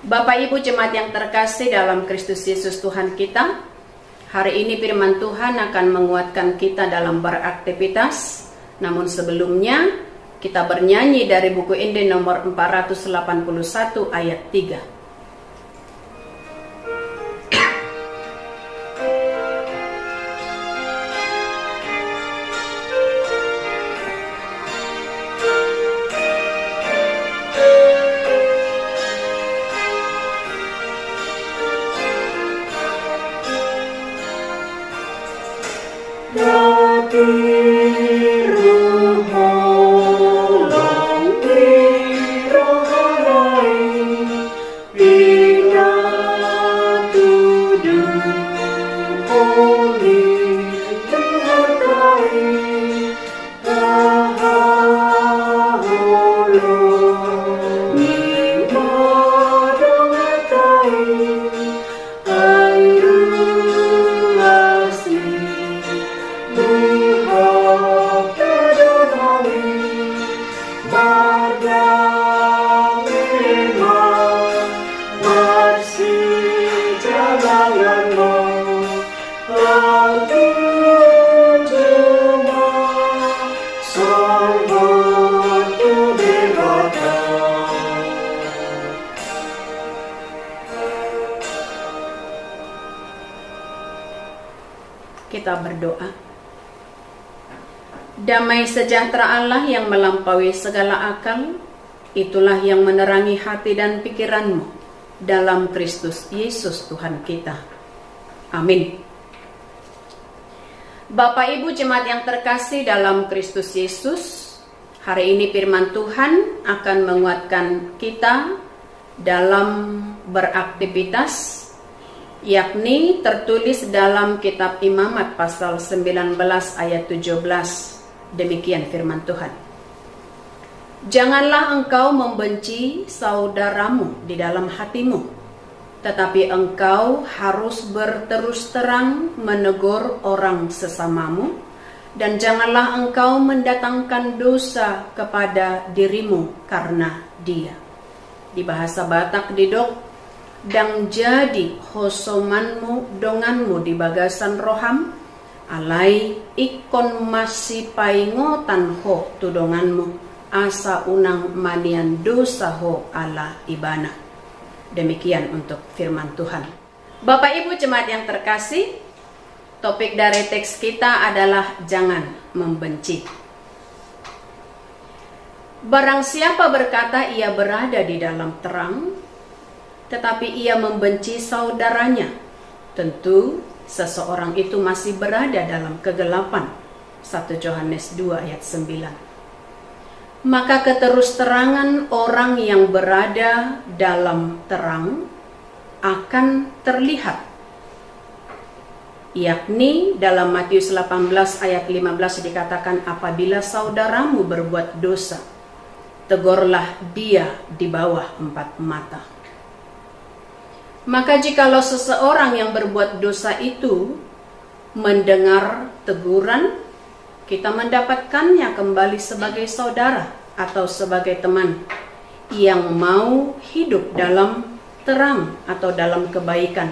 Bapak Ibu jemaat yang terkasih dalam Kristus Yesus Tuhan kita, hari ini firman Tuhan akan menguatkan kita dalam beraktivitas. Namun sebelumnya kita bernyanyi dari buku Injil nomor 481 ayat 3. Kita berdoa. Damai sejahtera Allah yang melampaui segala akal, itulah yang menerangi hati dan pikiranmu dalam Kristus Yesus Tuhan kita. Amin. Bapak Ibu jemaat yang terkasih dalam Kristus Yesus, hari ini firman Tuhan akan menguatkan kita dalam beraktivitas, yakni tertulis dalam kitab Imamat pasal 19 ayat 17. Demikian firman Tuhan. Janganlah engkau membenci saudaramu di dalam hatimu, tetapi engkau harus berterus terang menegur orang sesamamu, dan janganlah engkau mendatangkan dosa kepada dirimu karena dia. Di bahasa Batak didok, dang jadi hosomanmu donganmu di bagasan roham, alai ikon masih paingotan ho tudonganmu, asa unang manian dosa ho ala ibana. Demikian untuk firman Tuhan. Bapak Ibu jemaat yang terkasih, topik dari teks kita adalah jangan membenci. Barang siapa berkata ia berada di dalam terang, tetapi ia membenci saudaranya, tentu seseorang itu masih berada dalam kegelapan. 1 Yohanes 2 ayat 9. Maka keterus-terangan orang yang berada dalam terang akan terlihat, yakni dalam Matius 18 ayat 15 dikatakan, apabila saudaramu berbuat dosa, tegurlah dia di bawah 4 mata. Maka jikalau seseorang yang berbuat dosa itu mendengar teguran, kita mendapatkannya kembali sebagai saudara atau sebagai teman yang mau hidup dalam terang atau dalam kebaikan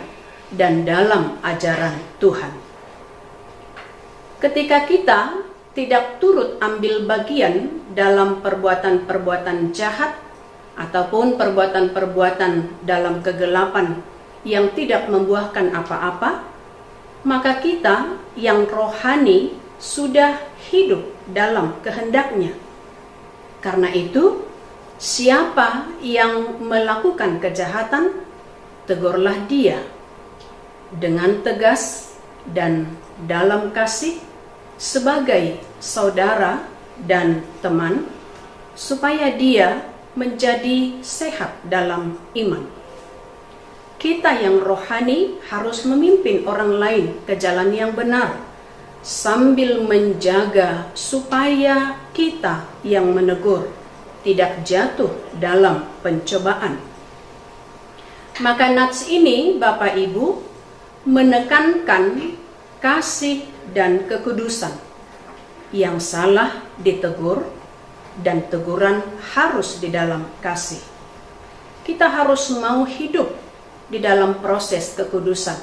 dan dalam ajaran Tuhan. Ketika kita tidak turut ambil bagian dalam perbuatan-perbuatan jahat ataupun perbuatan-perbuatan dalam kegelapan yang tidak membuahkan apa-apa, maka kita yang rohani sudah hidup dalam kehendaknya. Karena itu, siapa yang melakukan kejahatan, tegurlah dia dengan tegas dan dalam kasih sebagai saudara dan teman, supaya dia menjadi sehat dalam iman. Kita yang rohani harus memimpin orang lain ke jalan yang benar, sambil menjaga supaya kita yang menegur tidak jatuh dalam pencobaan. Maka nats ini Bapak Ibu menekankan kasih dan kekudusan. Yang salah ditegur, dan teguran harus di dalam kasih. kita harus mau hidup di dalam proses kekudusan.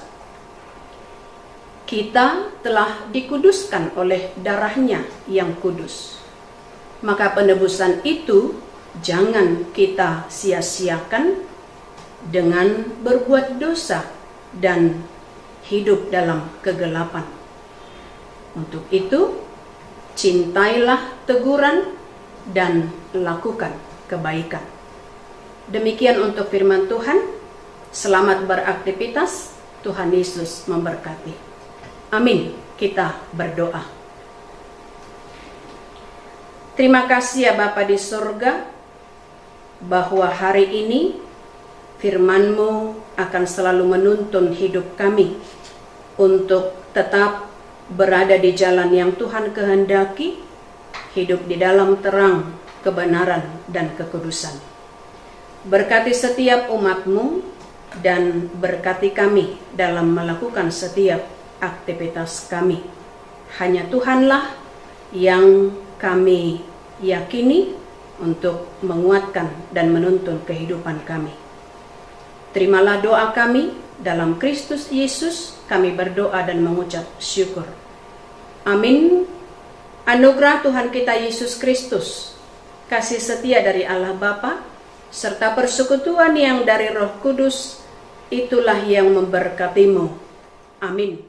Kita telah dikuduskan oleh darahnya yang kudus. Maka penebusan itu jangan kita sia-siakan dengan berbuat dosa dan hidup dalam kegelapan. Untuk itu, cintailah teguran dan lakukan kebaikan. Demikian untuk firman Tuhan. Selamat beraktivitas. Tuhan Yesus memberkati. Amin. Kita berdoa. Terima kasih ya Bapa di surga, bahwa hari ini firman-Mu akan selalu menuntun hidup kami untuk tetap berada di jalan yang Tuhan kehendaki, hidup di dalam terang, kebenaran, dan kekudusan. Berkati setiap umat-Mu dan berkati kami dalam melakukan setiap aktivitas kami. Hanya Tuhanlah yang kami yakini untuk menguatkan dan menuntun kehidupan kami. Terimalah doa kami, dalam Kristus Yesus kami berdoa dan mengucap syukur. Amin. Anugerah Tuhan kita Yesus Kristus, kasih setia dari Allah Bapa, serta persekutuan yang dari Roh Kudus, itulah yang memberkatimu. Amin.